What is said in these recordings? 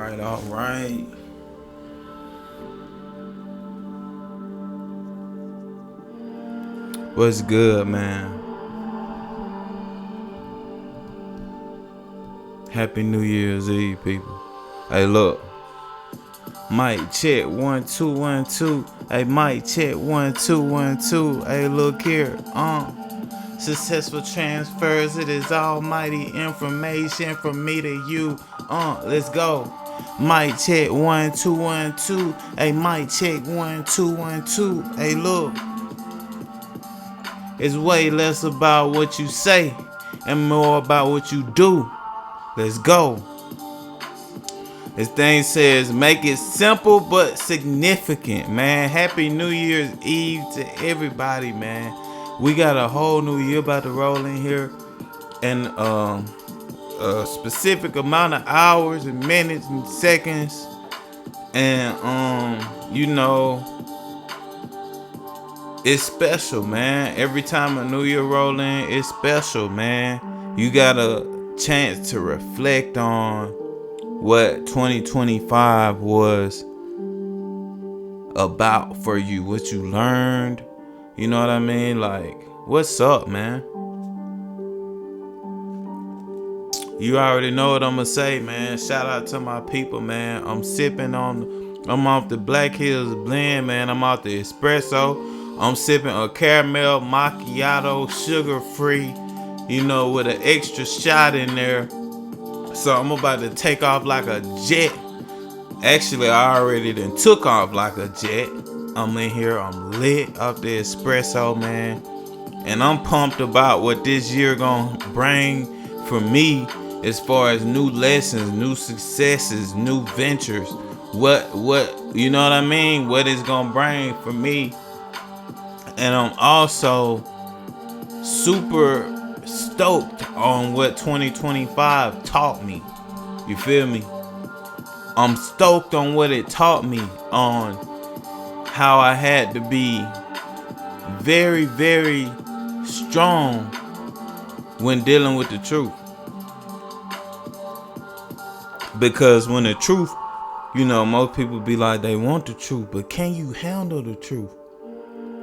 All right. What's good, man? Happy New Year's Eve, people. Hey, look. Mic check 1 2 1 2. Hey, mic check 1 2 1 2. Hey, look here. Successful transfers. It is almighty information from me to you. Let's go. Mic check 1 2 1 2. Hey, mic check 1 2 1 2. Hey, look. It's way less about what you say and more about what you do. Let's go. This thing says, make it simple but significant, man. Happy New Year's Eve to everybody, man. We got a whole new year about to roll in here. And a specific amount of hours and minutes and seconds. And, it's special, man. Every time a new year roll in, it's special, man. You got a chance to reflect on what 2025 was about for you, what you learned. You know what I mean? Like, what's up, man? You already know what I'm gonna say, man. Shout out to my people, man. I'm off the Black Hills blend, man. I'm off the espresso. I'm sipping a caramel macchiato, sugar free, with an extra shot in there. So I'm about to take off like a jet. Actually, I already done took off like a jet. I'm in here, I'm lit off the espresso, man. And I'm pumped about what this year gonna bring for me as far as new lessons, new successes, new ventures. What you know what I mean? What it's gonna bring for me. And I'm also super stoked on what 2025 taught me. You feel me? I'm stoked on what it taught me, on how I had to be very, very strong when dealing with the truth. Because when the truth, most people be like, they want the truth, but can you handle the truth?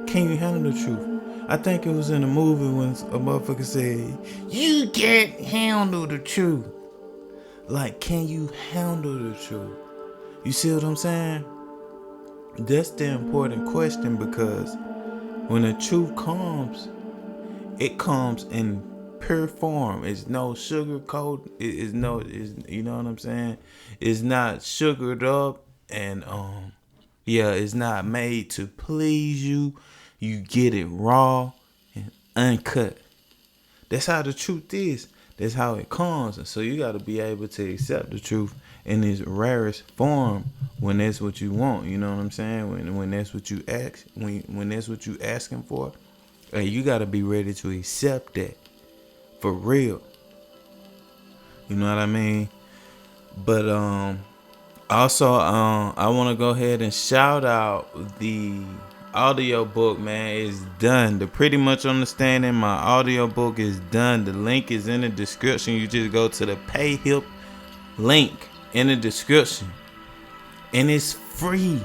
Can you handle the truth? I think it was in a movie when a motherfucker said, you can't handle the truth. Like, can you handle the truth? You see what I'm saying? That's the important question, because when the truth comes, it comes in pure form. It's no sugar coat. You know what I'm saying? It's not sugared up, and it's not made to please you. You get it raw and uncut. That's how the truth is. That's how it comes. And so you got to be able to accept the truth in its rarest form when that's what you want. You know what I'm saying? When that's what you ask, when that's what you asking for, you got to be ready to accept that for real. You know what I mean? But also I want to go ahead and shout out the audiobook, man. Is done. The Pretty Much Understanding, my audiobook is done. The link is in the description. You just go to the Pay Help link in the description, and it's free.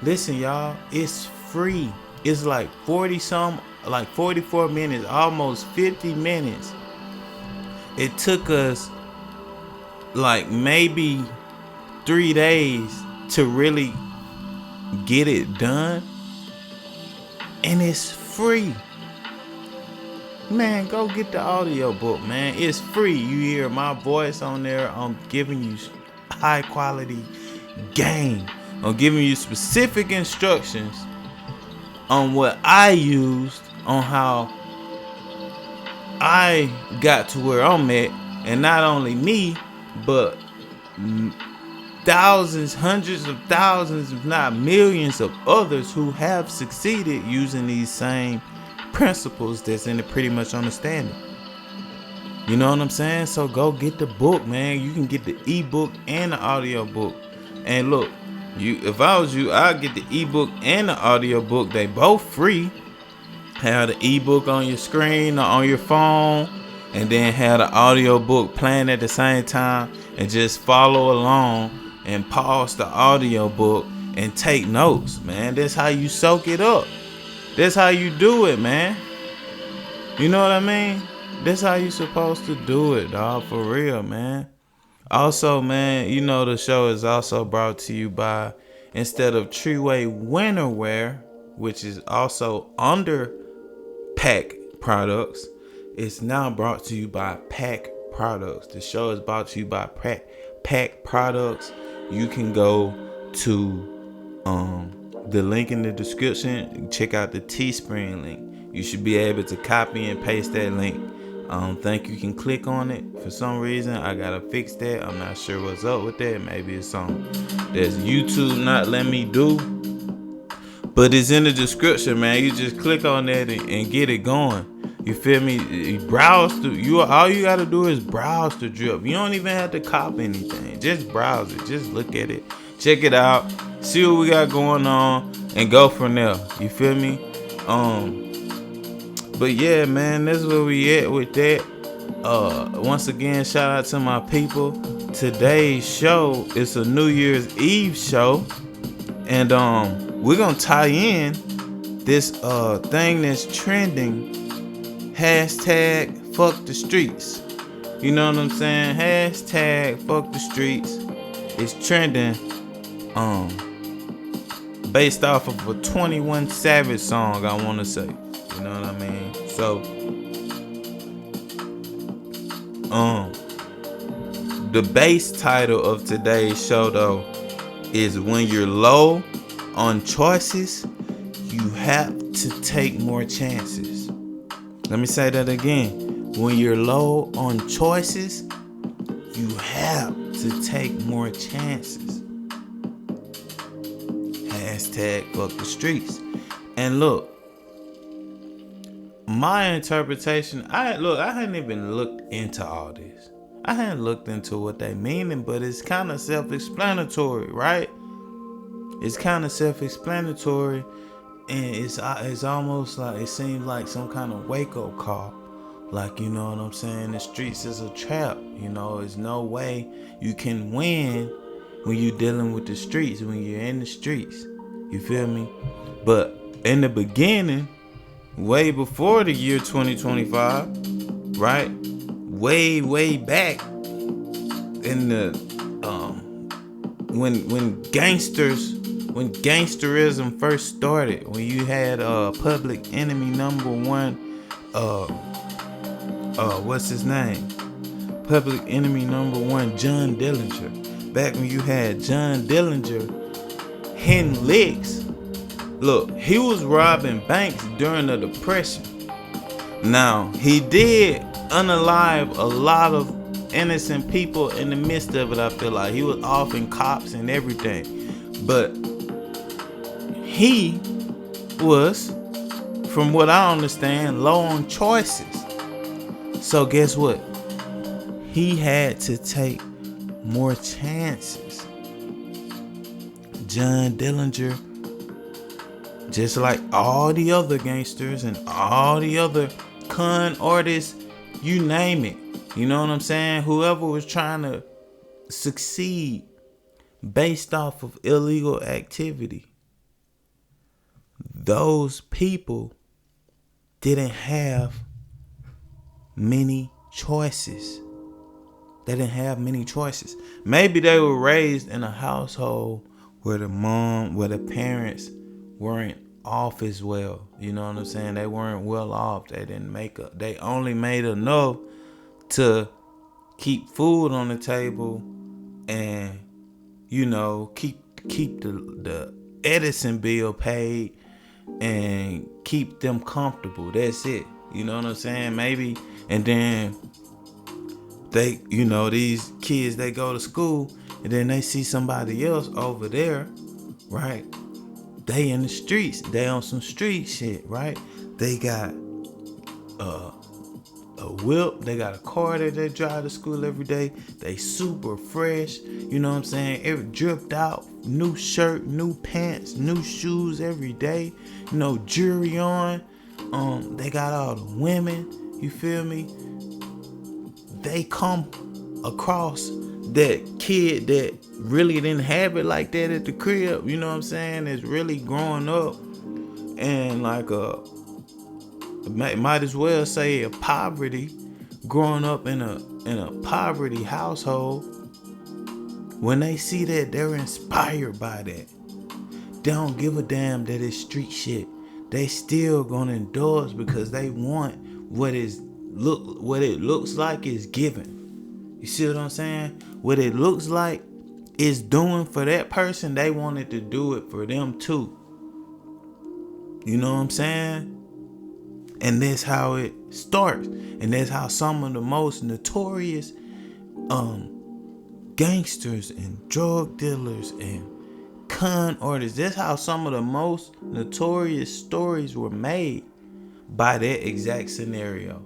Listen, y'all, it's free. It's like 44 minutes, almost 50 minutes. It took us like maybe 3 days to really get it done, and it's free. Man, go get the audiobook, man. It's free. You hear my voice on there. I'm giving you high quality game. I'm giving you specific instructions on what I used, on how I got to where I'm at. And not only me, but thousands, hundreds of thousands, if not millions of others who have succeeded using these same principles that's in the Pretty Much Understanding. You know what I'm saying? So go get the book, man. You can get the ebook and the audio book. And look, if I was you, I'd get the ebook and the audio book. They both free. Have the ebook on your screen or on your phone, and then have the audio book playing at the same time. and just follow along and pause the audio book and take notes, man. That's how you soak it up. That's how you do it, man. You know what I mean? That's how you supposed to do it, dog. For real, man. Also, man, you know the show is also brought to you by, instead of Treeway Winterwear, which is also under Pack Products, it's now brought to you by Pack Products. The show is brought to you by Pack Products. You can go to the link in the description. Check out the Teespring link. You should be able to copy and paste that link. I don't think you can click on it for some reason. I gotta fix that. I'm not sure what's up with that. Maybe it's something that's YouTube not letting me do. But it's in the description, man. You just click on that and get it going. You feel me? You browse through. All you gotta do is browse the drip. You don't even have to copy anything. Just browse it. Just look at it. Check it out. See what we got going on and go from there. You feel me? But yeah, man, that's where we at with that. Once again, shout out to my people. Today's show is a New Year's Eve show, and we're gonna tie in this thing that's trending. Hashtag fuck the streets. You know what I'm saying? Hashtag fuck the streets. It's trending. Based off of a 21 Savage song, I want to say. You know what I mean? So, the base title of today's show, though, is when you're low on choices, you have to take more chances. Let me say that again. When you're low on choices, you have to take more chances. Hashtag fuck the streets. And look, my interpretation, I hadn't even looked into all this. I hadn't looked into what they meaning, but it's kind of self-explanatory, right? It's kind of self-explanatory, and it's almost like it seems like some kind of wake-up call. Like, you know what I'm saying? The streets is a trap. You know, there's no way you can win when you're dealing with the streets, when you're in the streets. You feel me? But in the beginning, way before the year 2025, right? Way back in the when gangsterism first started, when you had Public Enemy #1, what's his name? Public Enemy #1, John Dillinger. Back when you had John Dillinger hitting licks. Look, he was robbing banks during the Depression. Now, he did unalive a lot of innocent people in the midst of it. I feel like he was offing cops and everything. But he was, from what I understand, low on choices. So guess what? He had to take more chances. John Dillinger, just like all the other gangsters and all the other con artists, you name it. You know what I'm saying? Whoever was trying to succeed based off of illegal activity, those people didn't have many choices. They didn't have many choices. Maybe they were raised in a household where the parents weren't off as well. You know what I'm saying? They weren't well off. They only made enough to keep food on the table and, you know, keep the Edison bill paid and keep them comfortable. That's it. You know what I'm saying? Maybe. And then they, you know, these kids, they go to school and then they see somebody else over there, right? They in the streets. They on some street shit, right? They got a whip. They got a car that they drive to school every day. They super fresh. You know what I'm saying? Every dripped out. New shirt, new pants, new shoes every day. You know, jewelry on. They got all the women. You feel me? They come across that kid that really didn't have it like that at the crib, you know what I'm saying, is really growing up and like might as well say a poverty, growing up in a poverty household. When they see that, they're inspired by that. They don't give a damn that it's street shit. They still gonna endorse because they want what it looks like is given. You see what I'm saying? What it looks like is doing for that person, they wanted to do it for them too. You know what I'm saying? And that's how it starts. And that's how some of the most notorious gangsters and drug dealers and con artists, that's how some of the most notorious stories were made, by that exact scenario.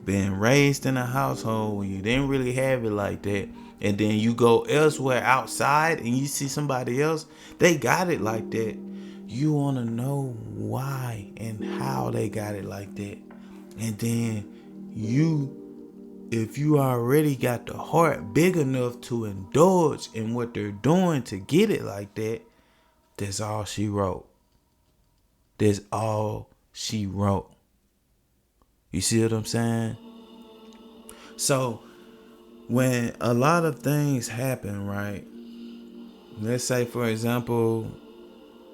Being raised in a household where you didn't really have it like that, and then you go elsewhere outside and you see somebody else, they got it like that. You want to know why and how they got it like that. And then if you already got the heart big enough to indulge in what they're doing to get it like that, that's all she wrote. That's all she wrote. You see what I'm saying? So when a lot of things happen, right? Let's say, for example,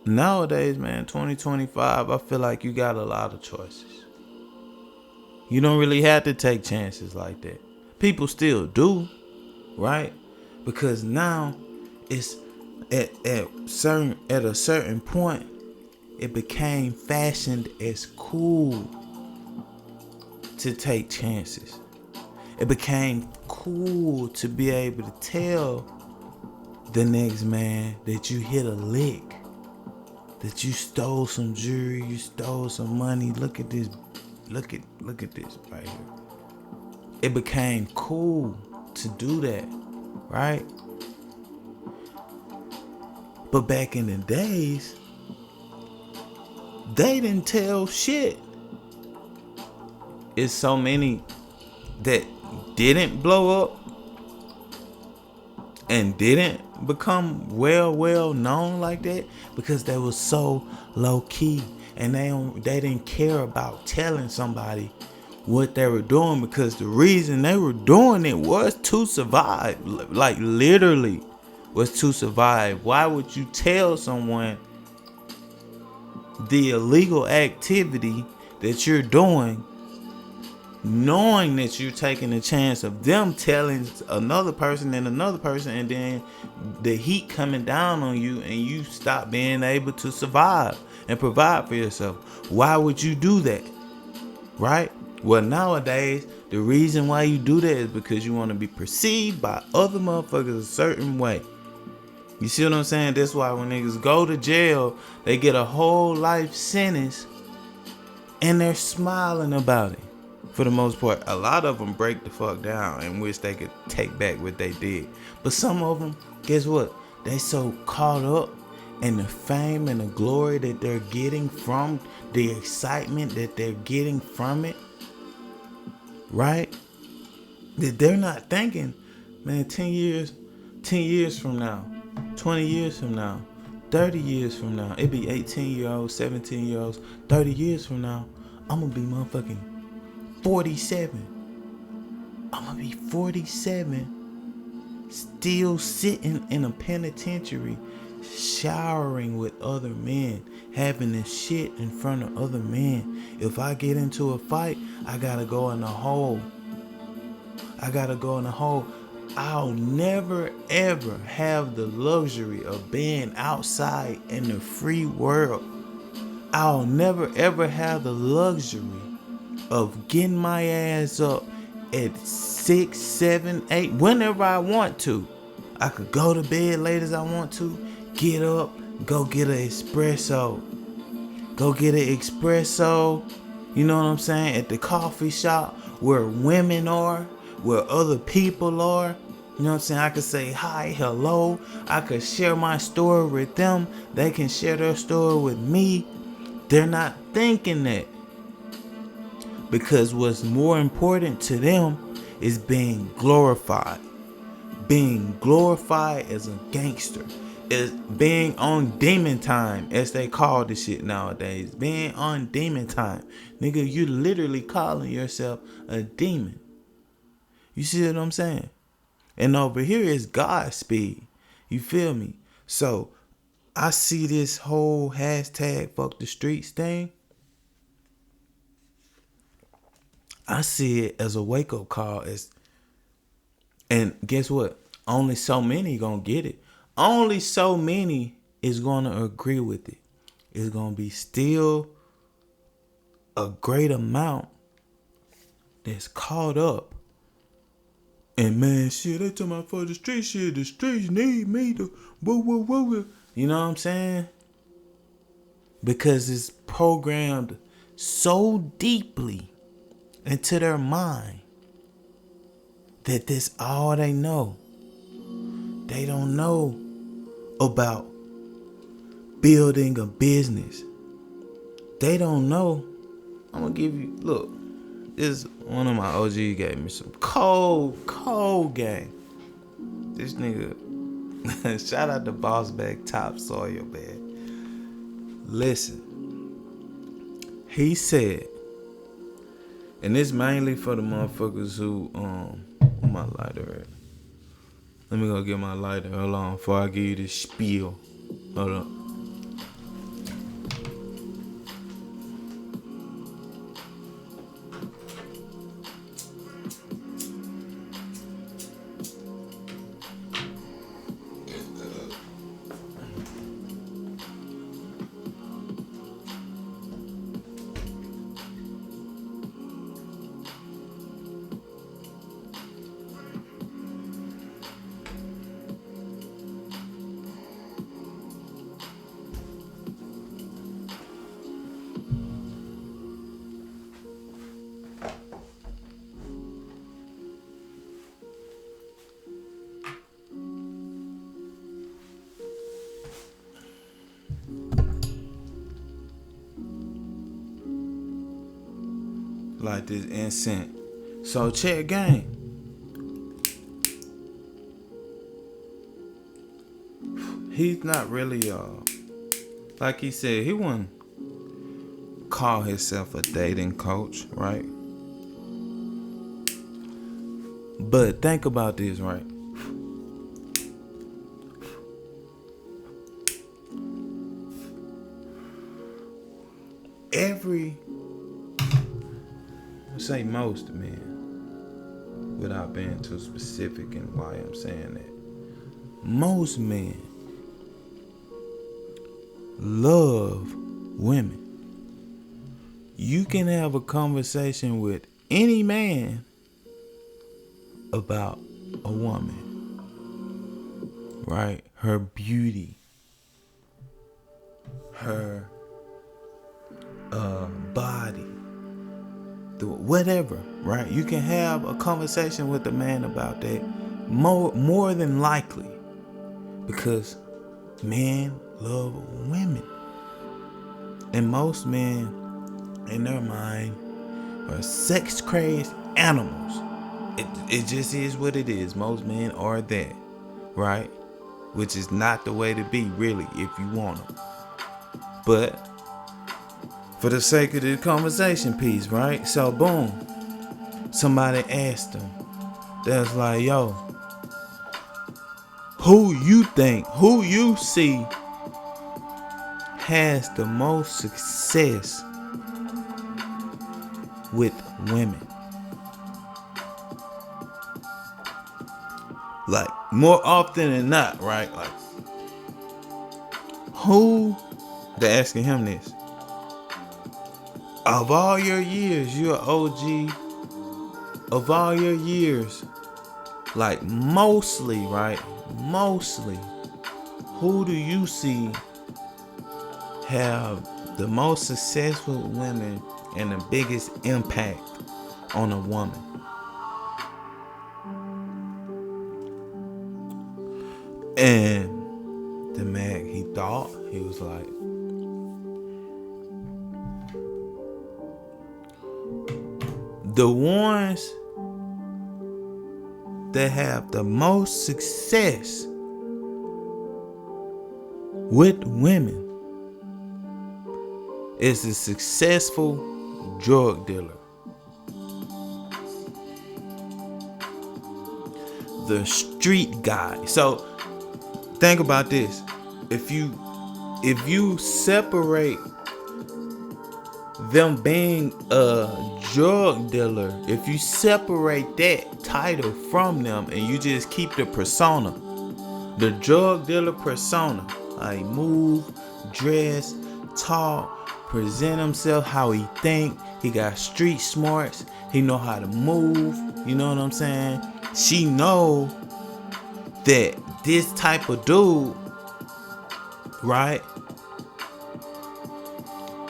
nowadays, man, 2025, I feel like you got a lot of choices. You don't really have to take chances like that. People still do, right? Because now it's at a certain point, it became fashioned as cool to take chances. It became cool to be able to tell the next man that you hit a lick, that you stole some jewelry, you stole some money. Look at this. Look at this right here. It became cool to do that, right? But back in the days, they didn't tell shit. It's so many that didn't blow up and didn't become well known like that because they were so low key. And they didn't care about telling somebody what they were doing, because the reason they were doing it was to survive. Like literally was to survive. Why would you tell someone the illegal activity that you're doing, knowing that you're taking the chance of them telling another person and then the heat coming down on you and you stop being able to survive and provide for yourself? Why would you do that? Right? Well, nowadays, the reason why you do that is because you want to be perceived by other motherfuckers a certain way. You see what I'm saying? That's why when niggas go to jail, they get a whole life sentence and they're smiling about it. For the most part, a lot of them break the fuck down and wish they could take back what they did. But some of them, guess what? They so caught up in the fame and the glory that they're getting from the excitement that they're getting from it, right? That they're not thinking, man, 10 years from now, 20 years from now, 30 years from now, it be 18-year-olds, 17-year-olds, 30 years from now, I'm gonna be motherfucking 47. I'm gonna be 47, still sitting in a penitentiary, showering with other men, having this shit in front of other men. If I get into a fight, I gotta go in the hole. I'll never ever have the luxury of being outside in the free world. I'll never ever have the luxury of getting my ass up at 6, 7, 8, whenever I want to. I could go to bed late as I want to, get up, go get an espresso. You know what I'm saying? At the coffee shop where women are, where other people are. You know what I'm saying? I could say hi, hello. I could share my story with them. They can share their story with me. They're not thinking that. Because what's more important to them is being glorified, being glorified as a gangster, is being on demon time, as they call this shit nowadays. Being on demon time. Nigga, you literally calling yourself a demon. You see what I'm saying? And over here is Godspeed. You feel me? So I see this whole hashtag fuck the streets thing. I see it as a wake up call. And guess what? Only so many gonna get it. Only so many is gonna agree with it. It's gonna be still a great amount that's caught up. And man, shit, they talking about for the street shit. The streets need me to woo. You know what I'm saying? Because it's programmed so deeply into their mind that this all they know. They don't know about building a business. They don't know. I'm gonna give you, look, this one of my OG gave me some cold game. This nigga, shout out to Boss Bag Topsoil, man. Listen, he said, and this mainly for the motherfuckers who, where my lighter at? Let me go get my lighter. Hold on, before I give you this spiel. Hold on. Like this incense. So check game. He's not really like he said, he wouldn't call himself a dating coach, right? But think about this, right? Say most men, without being too specific in why I'm saying that. Most men love women. You can have a conversation with any man about a woman, right? Her beauty, her body, whatever, right? You can have a conversation with a man about that more than likely, because men love women, and most men in their mind are sex crazed animals. It just is what it is. Most men are that, right? Which is not the way to be, really, if you want them. But for the sake of the conversation piece, right? So boom, somebody asked them, they was like, yo, who you see has the most success with women? Like, more often than not, right? Like, who, they're asking him this. Of all your years, you're an OG. Of all your years, like mostly, right? Mostly, who do you see have the most successful women and the biggest impact on a woman? And the man, he thought, he was like, the ones that have the most success with women is a successful drug dealer. The street guy. So think about this. If you separate them being a drug dealer, if you separate that title from them and you just keep the persona, the drug dealer persona, how he move, dress, talk, present himself, how he think, he got street smarts, he know how to move, you know what I'm saying? She know that this type of dude, right,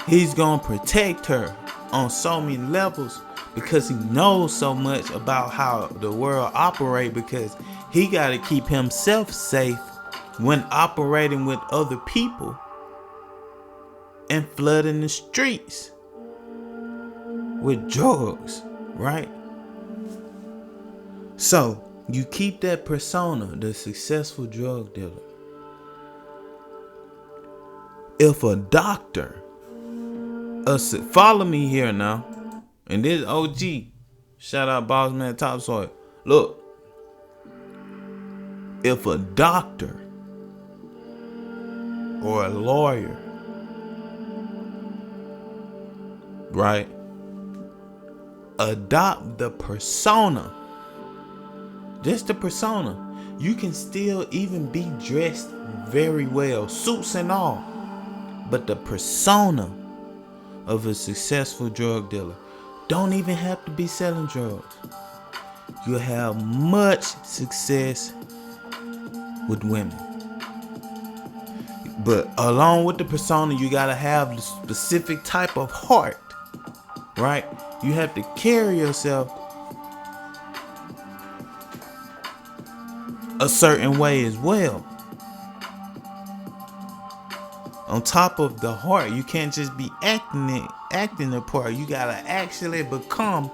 he's gonna protect her on so many levels because he knows so much about how the world operate, because he got to keep himself safe when operating with other people and flooding the streets with drugs, right? So you keep that persona, the successful drug dealer. If a doctor, follow me here now, and this OG, shout out Boss Man Topsoil. Look, if a doctor or a lawyer, right, adopt the persona, just the persona, you can still even be dressed very well, suits and all, but the persona of a successful drug dealer don't even have to be selling drugs. You'll have much success with women. But along with the persona, you gotta have the specific type of heart, right? You have to carry yourself a certain way as well. On top of the heart, you can't just be acting the part. You gotta actually become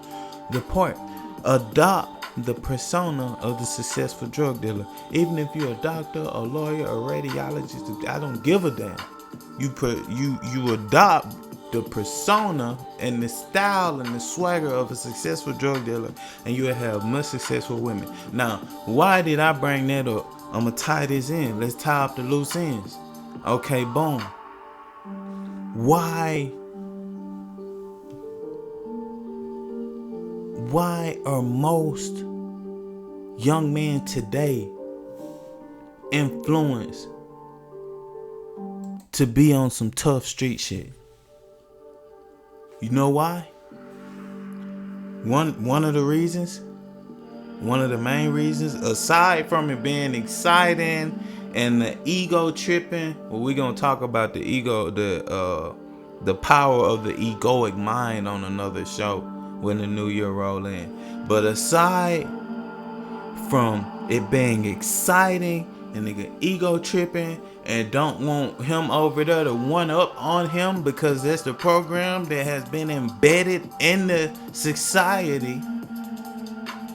the part. Adopt the persona of the successful drug dealer. Even if you're a doctor, a lawyer, a radiologist, I don't give a damn. You adopt the persona and the style and the swagger of a successful drug dealer, and you will have much successful women. Now, why did I bring that up? I'm gonna tie this in. Let's tie up the loose ends. Okay, boom. Why are most young men today influenced to be on some tough street shit? You know why? One of the reasons, one of the main reasons, aside from it being exciting and the ego tripping, well, we're gonna talk about the ego, the power of the egoic mind on another show when the new year roll in. But aside from it being exciting and nigga ego tripping and don't want him over there to one up on him because that's the program that has been embedded in the society.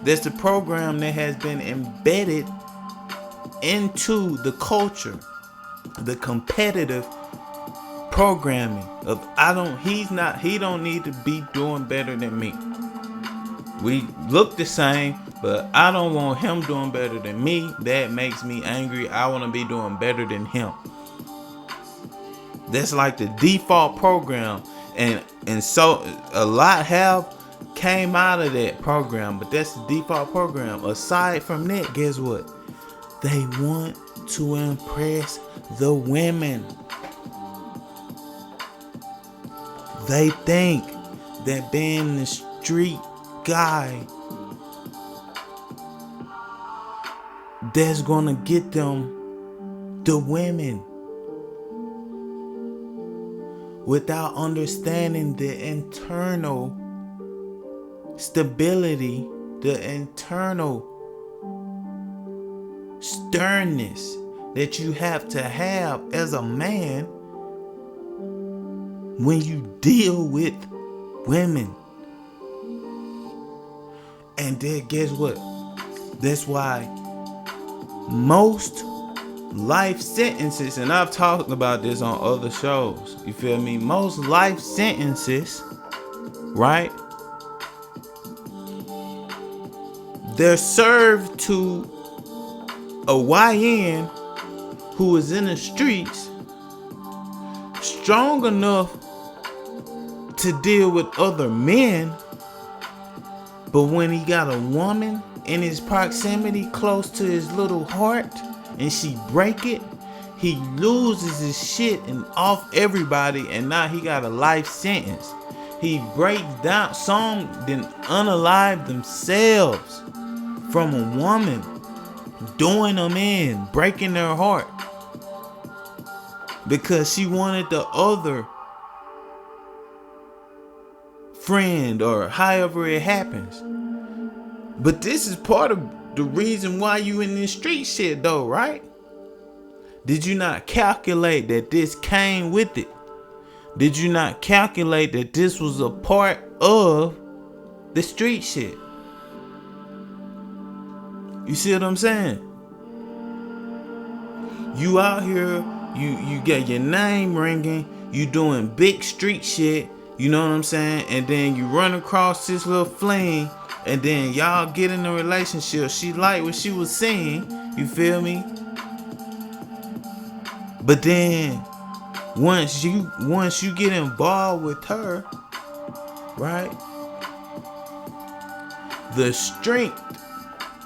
That's the program that has been embedded into the culture, the competitive programming of he don't need to be doing better than me. We look the same, but I don't want him doing better than me. That makes me angry. I want to be doing better than him. That's like the default program, and so a lot have came out of that program, but that's the default program. Aside from that, guess what? They want to impress the women. They think that being the street guy, that's gonna get them the women, without understanding the internal stability, the internal sternness that you have to have as a man when you deal with women. And then guess what? That's why most life sentences, and I've talked about this on other shows, you feel me? Most life sentences, right? They're served to a YN who is in the streets, strong enough to deal with other men, but when he got a woman in his proximity close to his little heart and she break it, he loses his shit and off everybody, and now he got a life sentence. He breaks down, some then unalive themselves from a woman, doing them in, breaking their heart because she wanted the other friend or however it happens. But this is part of the reason why you in this street shit though, right? Did you not calculate that this came with it? Did you not calculate that this was a part of the street shit? You see what I'm saying? You out here, you get your name ringing, you doing big street shit, you know what I'm saying? And then you run across this little fling, and then y'all get in a relationship. She liked what she was saying, you feel me? But then once you get involved with her, right? The strength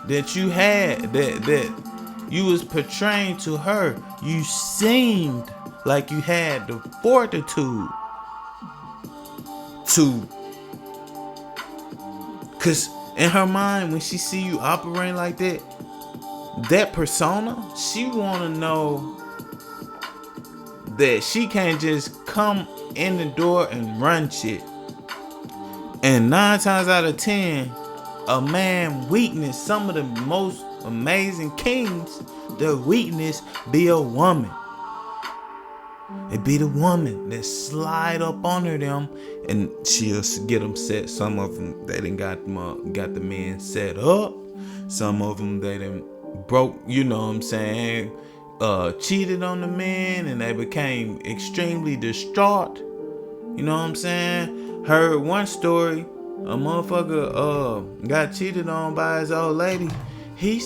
that you had, that you was portraying to her, you seemed like you had the fortitude to, cause in her mind, when she see you operating like that, that persona, she wanna know that she can't just come in the door and run shit. And 9 times out of 10, a man weakness, some of the most amazing kings, their weakness be a woman. It be the woman that slide up under them and she'll get them set. Some of them, they done got the men set up. Some of them, they done broke, you know what I'm saying, cheated on the men, and they became extremely distraught. You know what I'm saying? Heard one story, a motherfucker got cheated on by his old lady. He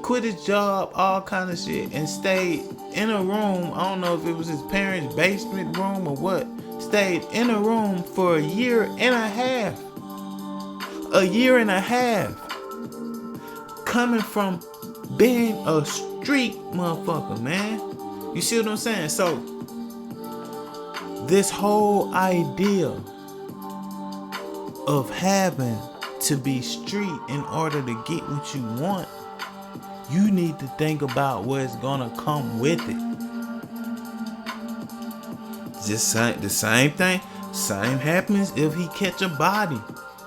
quit his job, all kind of shit, and stayed in a room. I don't know if it was his parents' basement room or what. Stayed in a room for a year and a half. A year and a half. Coming from being a street motherfucker, man. You see what I'm saying? So this whole idea of having to be street in order to get what you want, you need to think about what's gonna come with it. Just the same thing. Same happens if he catch a body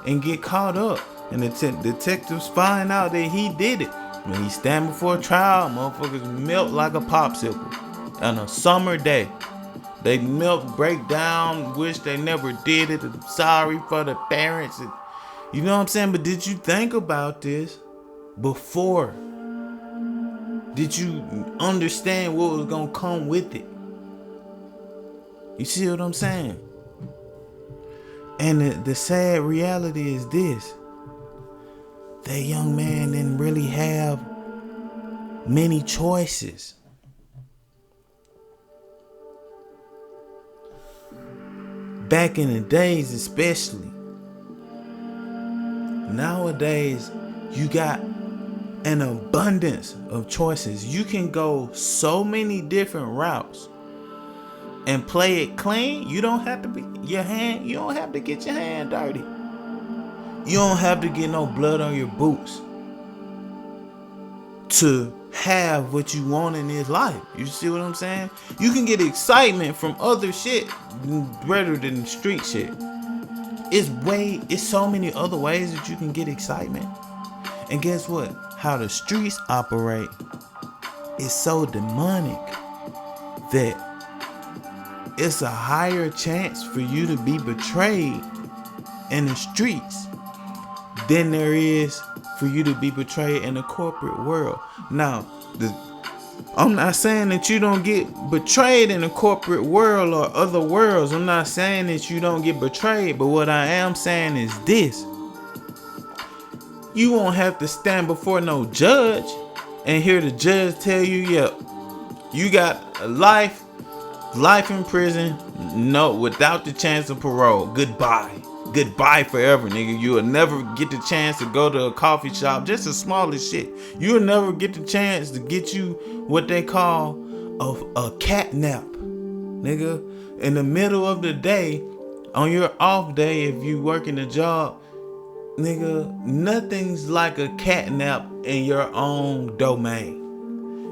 and get caught up, and the detectives find out that he did it. When he stand before trial, motherfuckers melt like a popsicle on a summer day. They melt, break down, wish they never did it. Sorry for the parents. You know what I'm saying? But did you think about this before? Did you understand what was gonna come with it? You see what I'm saying? And the sad reality is this. That young man didn't really have many choices. Back in the days especially. Nowadays, you got an abundance of choices. You can go so many different routes and play it clean. You don't have to you don't have to get your hand dirty. You don't have to get no blood on your boots to have what you want in this life. You see what I'm saying? You can get excitement from other shit rather than street shit. It's so many other ways that you can get excitement. And guess what? How the streets operate is so demonic that it's a higher chance for you to be betrayed in the streets than there is for you to be betrayed in the corporate world. Now, I'm not saying that you don't get betrayed in the corporate world or other worlds. I'm not saying that you don't get betrayed. But what I am saying is this. You won't have to stand before no judge and hear the judge tell you, yeah, you got a life in prison, no, without the chance of parole. Goodbye forever, nigga. You'll never get the chance to go to a coffee shop, just the smallest shit. You'll never get the chance to get you what they call a cat nap, nigga. In the middle of the day, on your off day, if you working a job, nigga, nothing's like a cat nap in your own domain.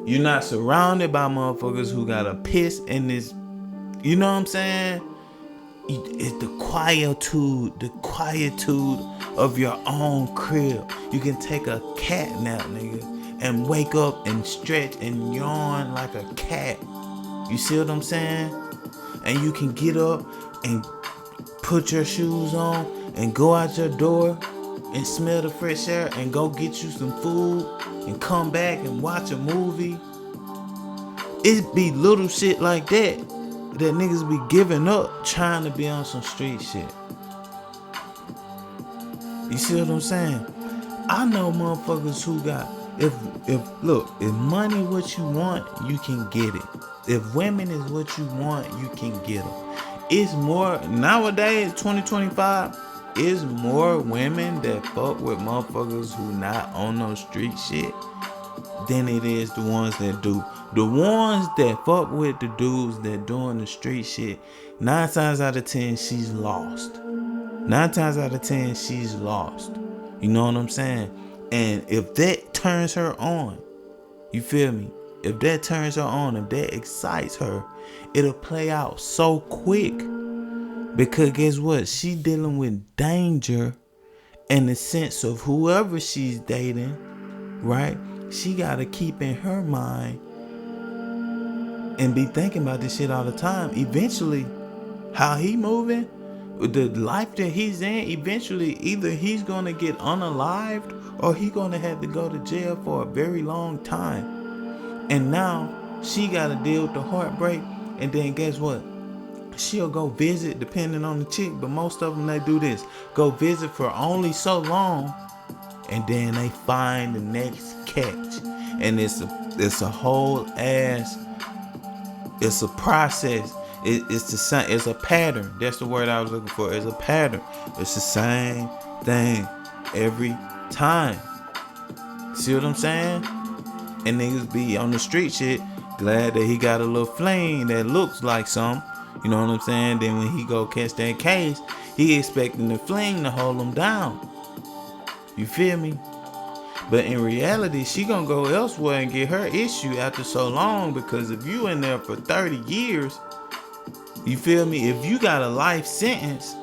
You're not surrounded by motherfuckers who gotta piss in this. You know what I'm saying? It's the quietude of your own crib. You can take a cat nap, nigga, and wake up and stretch and yawn like a cat. You see what I'm saying? And you can get up and put your shoes on and go out your door and smell the fresh air and go get you some food and come back and watch a movie. It be little shit like that niggas be giving up trying to be on some street shit. You see what I'm saying? I know motherfuckers who got, if money what you want, you can get it. If women is what you want, you can get them. It's more, nowadays, 2025, it's more women that fuck with motherfuckers who not on no street shit than it is the ones that do. The ones that fuck with the dudes that doing the street shit, 9 times out of 10, she's lost. 9 times out of 10, she's lost. You know what I'm saying? And if that turns her on, you feel me? If that turns her on, if that excites her, it'll play out so quick. Because guess what? She dealing with danger in the sense of whoever she's dating, right? She gotta keep in her mind and be thinking about this shit all the time. Eventually, how he moving, the life that he's in, eventually either he's gonna get unalived or he gonna have to go to jail for a very long time. And now she gotta deal with the heartbreak. And then guess what? She'll go visit, depending on the chick, but most of them, they do this. Go visit for only so long, and then they find the next catch. And it's a whole ass, it's a process. It's a pattern. That's the word I was looking for. It's a pattern. It's the same thing every time. See what I'm saying? And niggas be on the street shit, glad that he got a little flame that looks like some. You know what I'm saying? Then when he go catch that case, he expecting the fling to hold him down. You feel me? But in reality, she gonna go elsewhere and get her issue after so long, because if you in there for 30 years, you feel me? If you got a life sentence,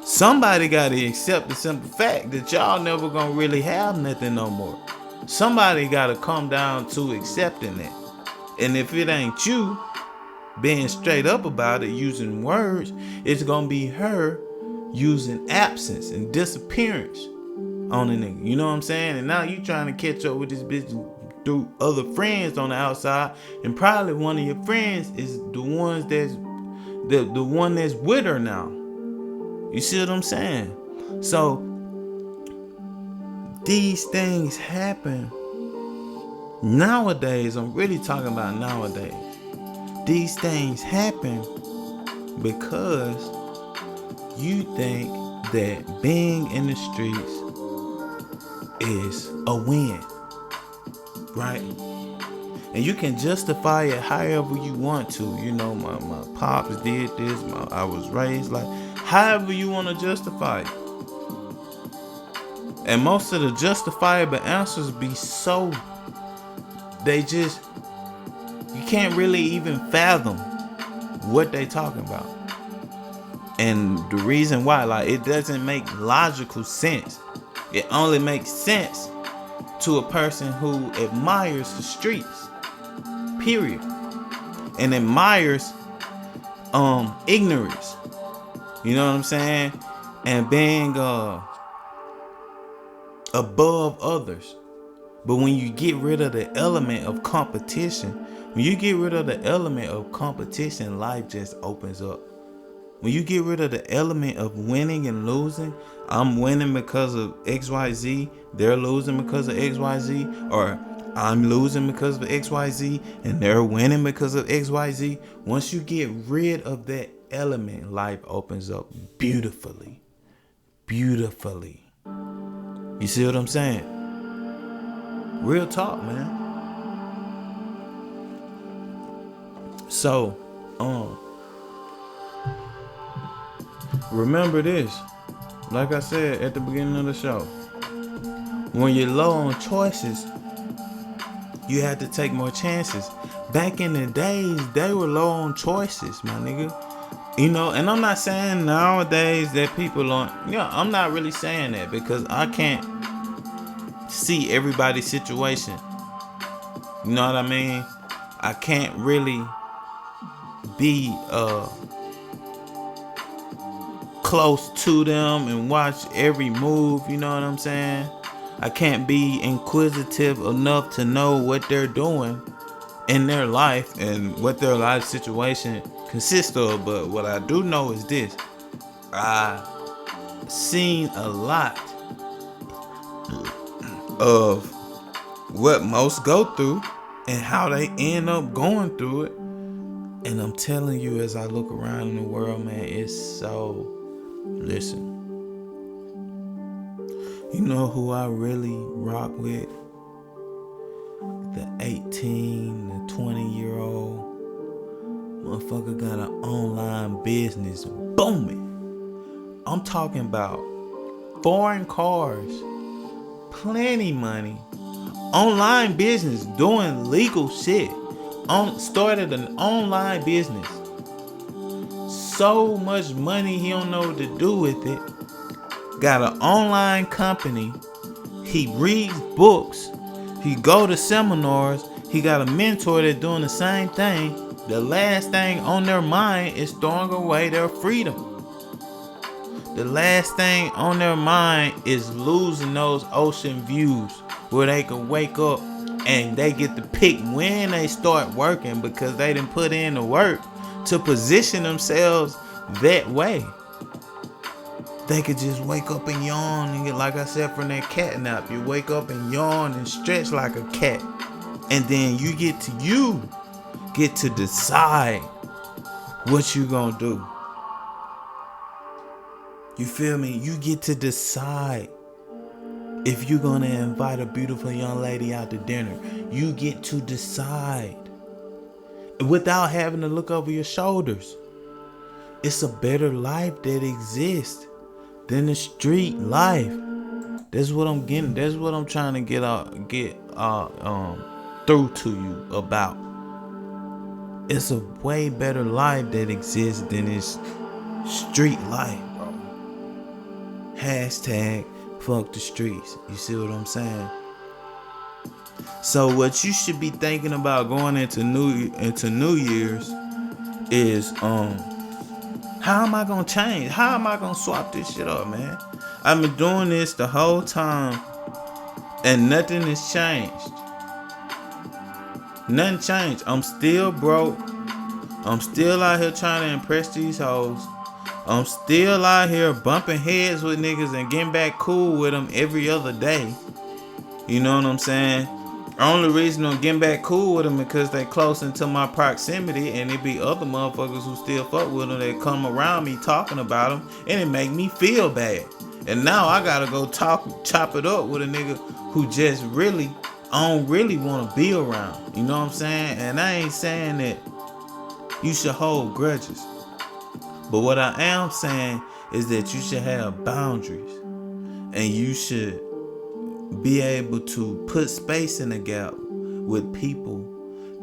somebody gotta accept the simple fact that y'all never gonna really have nothing no more. Somebody gotta come down to accepting that. And if it ain't you being straight up about it, using words, it's gonna be her using absence and disappearance on a nigga. You know what I'm saying? And now you trying to catch up with this bitch through other friends on the outside, and probably one of your friends is the ones that's the one that's with her now. You see what I'm saying? So these things happen nowadays. I'm really talking about nowadays. These things happen because you think that being in the streets is a win, right? And you can justify it however you want to. You know, my pops did this, I was raised like, however you want to justify it. And most of the justifiable answers be so, you can't really even fathom what they talking about. And the reason why, like, it doesn't make logical sense. It only makes sense to a person who admires the streets, period, and admires ignorance. You know what I'm saying? And being a above others. But when you get rid of the element of competition, life just opens up. When you get rid of the element of winning and losing, I'm winning because of XYZ, they're losing because of XYZ, or I'm losing because of XYZ and they're winning because of XYZ. Once you get rid of that element, life opens up beautifully. Beautifully. You see what I'm saying? Real talk, man. So, remember this. Like I said at the beginning of the show, when you're low on choices, you have to take more chances. Back in the days, they were low on choices, my nigga. You know, and I'm not saying nowadays that people aren't. I'm not really saying that because I can't see everybody's situation. You know what I mean? I can't really be close to them and watch every move. You know what I'm saying? I can't be inquisitive enough to know what they're doing in their life and what their life situation consists of. But what I do know is this: I've seen a lot of what most go through and how they end up going through it. And I'm telling you, as I look around in the world, man, it's so... Listen. You know who I really rock with? The 18, the 20-year-old motherfucker got an online business booming. I'm talking about foreign cars, plenty money, online business, doing legal shit. Started an online business. So much money he don't know what to do with it. Got an online company. He reads books. He go to seminars. He got a mentor that's doing the same thing. The last thing on their mind is throwing away their freedom. The last thing on their mind is losing those ocean views where they can wake up and they get to pick when they start working because they didn't put in the work to position themselves that way. They could just wake up and yawn and get, like I said, from that cat nap. You wake up and yawn and stretch like a cat. And then you get to decide what you gonna do. You feel me? You get to decide if you're gonna invite a beautiful young lady out to dinner. You get to decide without having to look over your shoulders. It's a better life that exists than the street life. That's what I'm getting. That's what I'm trying to get through to you about. It's a way better life that exists than this street life, bro. Hashtag fuck the streets. You see what I'm saying? So what you should be thinking about going into New Year's is how am I gonna change? How am I gonna swap this shit up, man? I've been doing this the whole time and nothing has changed. Nothing changed. I'm still broke. I'm still out here trying to impress these hoes. I'm still out here bumping heads with niggas and getting back cool with them every other day. You know what I'm saying? The only reason I'm getting back cool with them is because they close into my proximity, and it be other motherfuckers who still fuck with them that come around me talking about them, and it make me feel bad. And now I gotta go chop it up with a nigga who just really, I don't really want to be around. You know what I'm saying? And I ain't saying that you should hold grudges. But what I am saying is that you should have boundaries. And you should be able to put space in the gap with people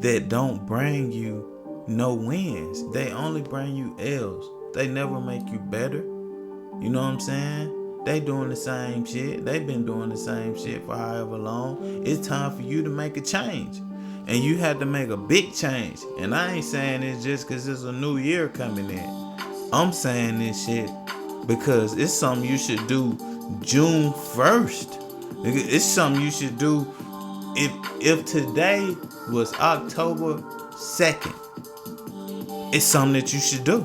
that don't bring you no wins. They only bring you L's. They never make you better. You know what I'm saying? They doing the same shit. They've been doing the same shit for however long. It's time for you to make a change. And you have to make a big change. And I ain't saying this just because it's a new year coming in. I'm saying this shit because it's something you should do June 1st. It's something you should do. If today was October 2nd, it's something that you should do.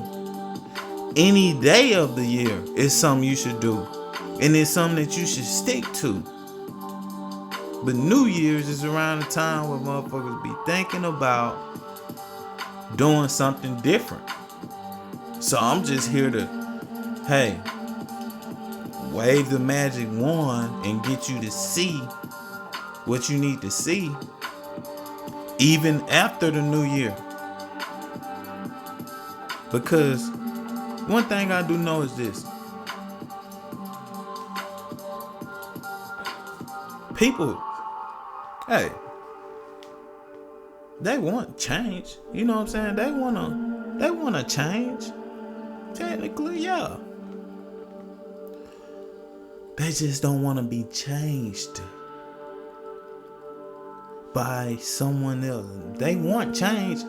Any day of the year is something you should do. And it's something that you should stick to. But New Year's is around the time where motherfuckers be thinking about doing something different. So I'm just here to, hey, wave the magic wand and get you to see what you need to see even after the new year. Because one thing I do know is this. People, hey, they want change. You know what I'm saying? They wanna change. Technically, yeah. They just don't want to be changed by someone else. They want change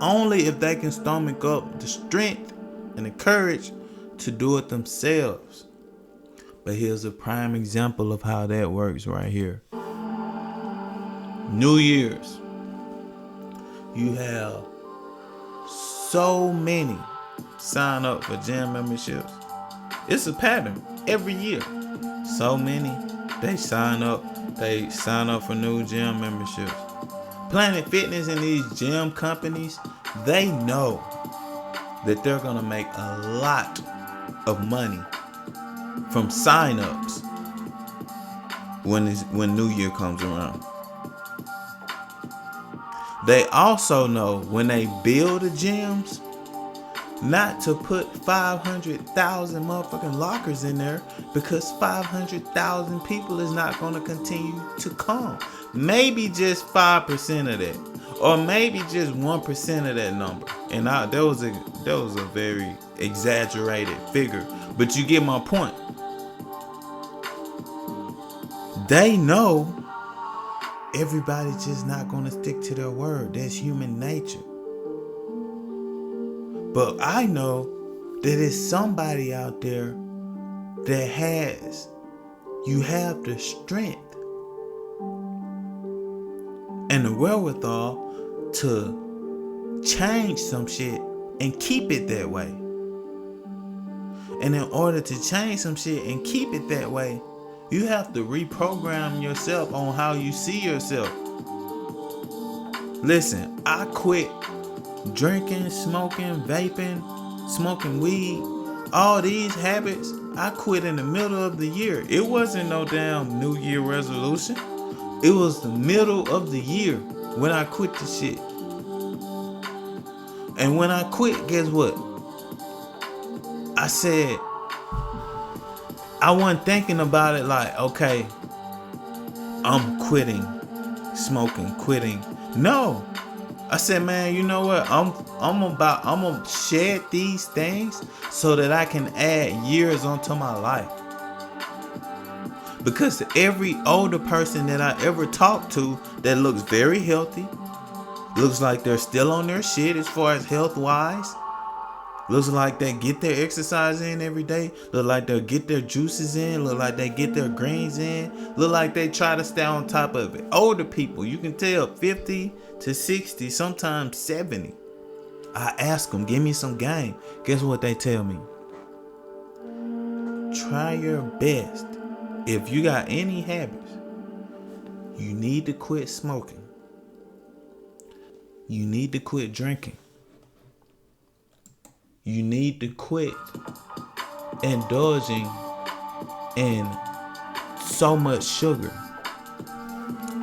only if they can stomach up the strength and the courage to do it themselves. But here's a prime example of how that works right here. New Year's. You have so many sign up for gym memberships. It's a pattern every year. So many, they sign up for new gym memberships. Planet Fitness and these gym companies, they know that they're gonna make a lot of money from sign-ups when New Year comes around. They also know when they build the gyms not to put 500,000 motherfucking lockers in there, because 500,000 people is not going to continue to come. Maybe just 5% of that, or maybe just 1% of that number. And that was a very exaggerated figure, but you get my point. They know everybody's just not going to stick to their word. That's human nature. But I know that it's somebody out there that you have the strength and the wherewithal to change some shit and keep it that way. And in order to change some shit and keep it that way, you have to reprogram yourself on how you see yourself. Listen, I quit drinking, smoking, vaping, smoking weed, all these habits. I quit in the middle of the year. It wasn't no damn New Year resolution. It was the middle of the year when I quit the shit. And when I quit, guess what? I said, I wasn't thinking about it like, okay, I'm quitting smoking, quitting. No. I said, man, you know what? I'm gonna shed these things so that I can add years onto my life. Because every older person that I ever talked to that looks very healthy, looks like they're still on their shit as far as health wise, looks like they get their exercise in every day, look like they get their juices in, look like they get their greens in, look like they try to stay on top of it. Older people, you can tell 50 to 60, sometimes 70. I ask them, give me some game. Guess what they tell me? Try your best. If you got any habits, you need to quit smoking. You need to quit drinking. You need to quit indulging in so much sugar.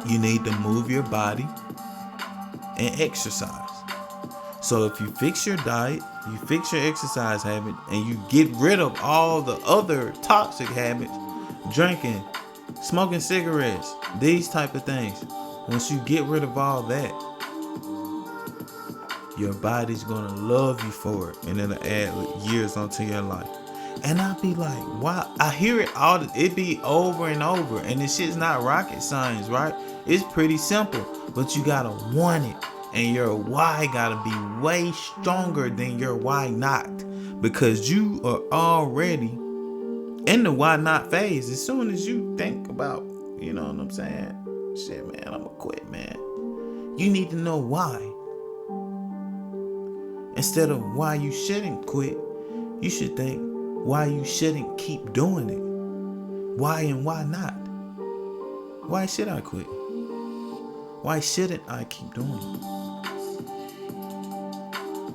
You need to move your body and exercise. So if you fix your diet, you fix your exercise habit, and you get rid of all the other toxic habits, drinking, smoking cigarettes, these type of things. Once you get rid of all that, your body's gonna love you for it, and it'll add years onto your life. And I'll be like, wow, I hear it it be over and over, and this shit's not rocket science, right? It's pretty simple, but you gotta want it, and your why gotta be way stronger than your why not, because you are already in the why not phase. As soon as you think about you know what I'm saying? Shit, man, I'm gonna quit, man. You need to know why. Instead of why you shouldn't quit, you should think why you shouldn't keep doing it. Why and why not? Why should I quit? Why shouldn't I keep doing it?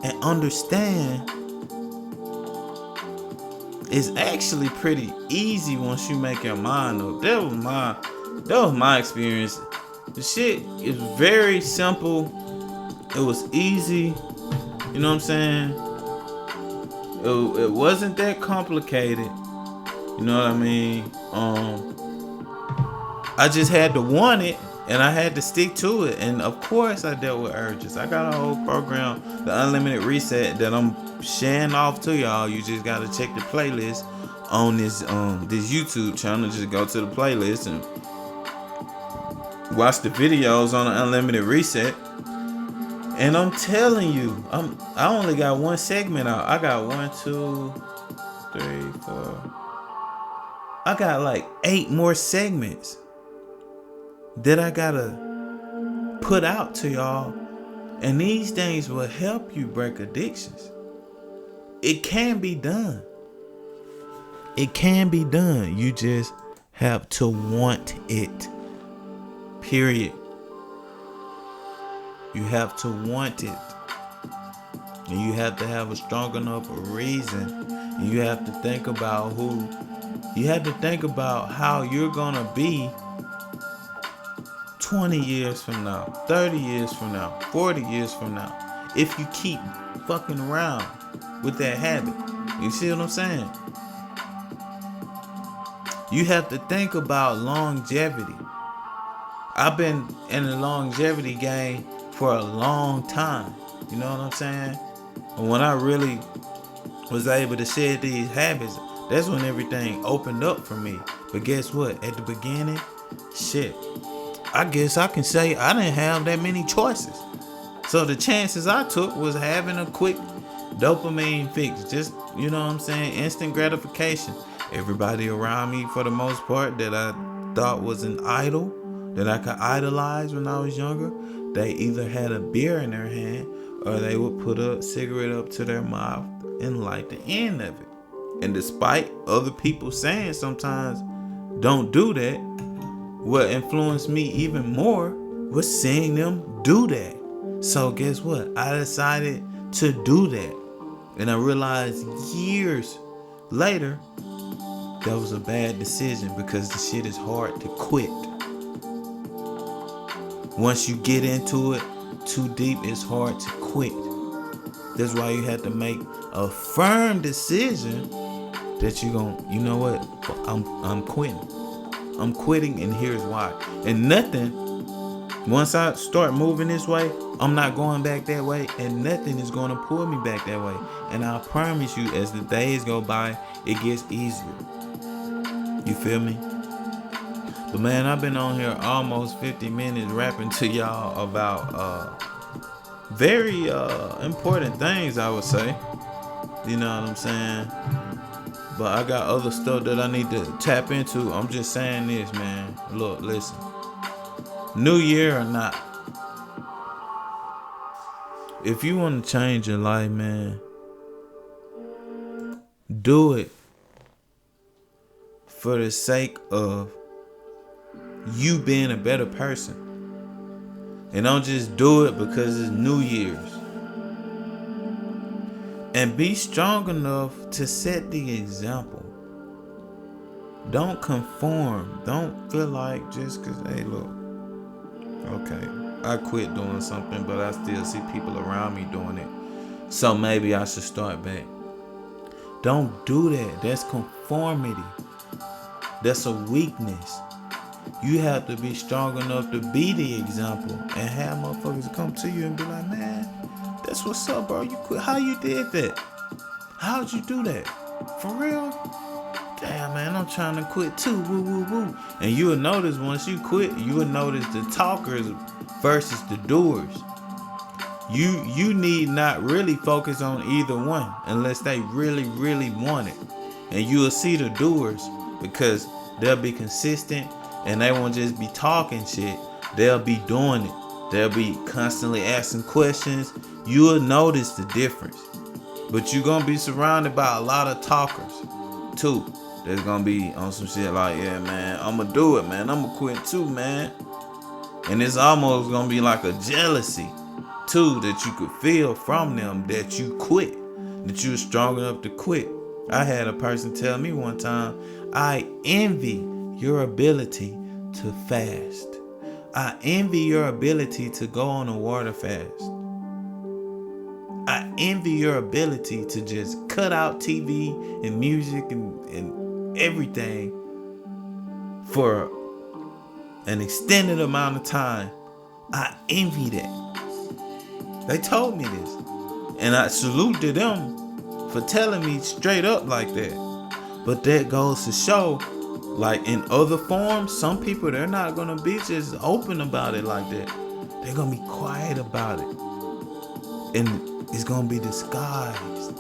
And understand, it's actually pretty easy once you make your mind up. That was my experience. The shit is very simple. It was easy. You know what I'm saying? It wasn't that complicated. You know what I mean? I just had to want it, and I had to stick to it. And of course I dealt with urges. I got a whole program, the Unlimited Reset, that I'm sharing off to y'all. You just gotta check the playlist on this YouTube channel. Just go to the playlist and watch the videos on the Unlimited Reset. And I'm telling you, I only got one segment out. I got 1, 2, 3, 4. I got like 8 more segments that I gotta put out to y'all. And these things will help you break addictions. It can be done. It can be done. You just have to want it. Period. You have to want it. And you have to have a strong enough reason. And you have to think about how you're gonna be 20 years from now, 30 years from now, 40 years from now, if you keep fucking around with that habit. You see what I'm saying? You have to think about longevity. I've been in the longevity game for a long time. You know what I'm saying? And when I really was able to shed these habits, that's when everything opened up for me. But guess what? At the beginning, shit, I guess I can say I didn't have that many choices. So the chances I took was having a quick dopamine fix. Just, you know what I'm saying? Instant gratification. Everybody around me, for the most part, that I thought was an idol, that I could idolize when I was younger, they either had a beer in their hand or they would put a cigarette up to their mouth and light the end of it. And despite other people saying sometimes don't do that, what influenced me even more was seeing them do that. So guess what? I decided to do that. And I realized years later that was a bad decision, because the shit is hard to quit. Once you get into it too deep, it's hard to quit. That's why you have to make a firm decision that you're going, you know what? I'm quitting. I'm quitting, and here's why. And nothing, once I start moving this way, I'm not going back that way, and nothing is going to pull me back that way. And I promise you, as the days go by, it gets easier. You feel me? But man, I've been on here almost 50 minutes rapping to y'all about very important things, I would say. You know what I'm saying? But I got other stuff that I need to tap into. I'm just saying this, man. Look, listen. New year or not, if you want to change your life, man, do it for the sake of you being a better person. And don't just do it because it's New Year's. And be strong enough to set the example. Don't conform. Don't feel like just because, hey, look, okay, I quit doing something, but I still see people around me doing it, so maybe I should start back. Don't do that. That's conformity. That's a weakness. You have to be strong enough to be the example and have motherfuckers come to you and be like, man, that's what's up, bro. You quit. How you did that? How'd you do that? For real? Damn, man, I'm trying to quit too. Woo, woo, woo. And you will notice once you quit, you will notice the talkers versus the doers. You need not really focus on either one unless they really, really want it. And you will see the doers, because they'll be consistent And they won't just be talking shit. They'll be doing it. They'll be constantly asking questions. You'll notice the difference. But you're going to be surrounded by a lot of talkers, too. There's going to be on some shit like, yeah, man, I'm going to do it, man. I'm going to quit, too, man. And it's almost going to be like a jealousy, too, that you could feel from them that you quit, that you're strong enough to quit. I had a person tell me one time, I envy your ability to fast. I envy your ability to go on a water fast. I envy your ability to just cut out TV and music and everything for an extended amount of time. I envy that. They told me this. And I salute to them for telling me straight up like that. But that goes to show, like in other forms, some people, they're not going to be just open about it like that. They're going to be quiet about it. And it's going to be disguised.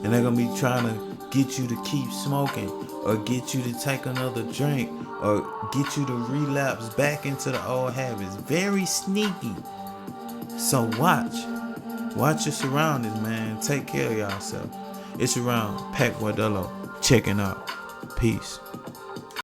And they're going to be trying to get you to keep smoking, or get you to take another drink, or get you to relapse back into the old habits. Very sneaky. So watch your surroundings, man. Take care of yourself. It's around Pac Guardelo checking out. Peace.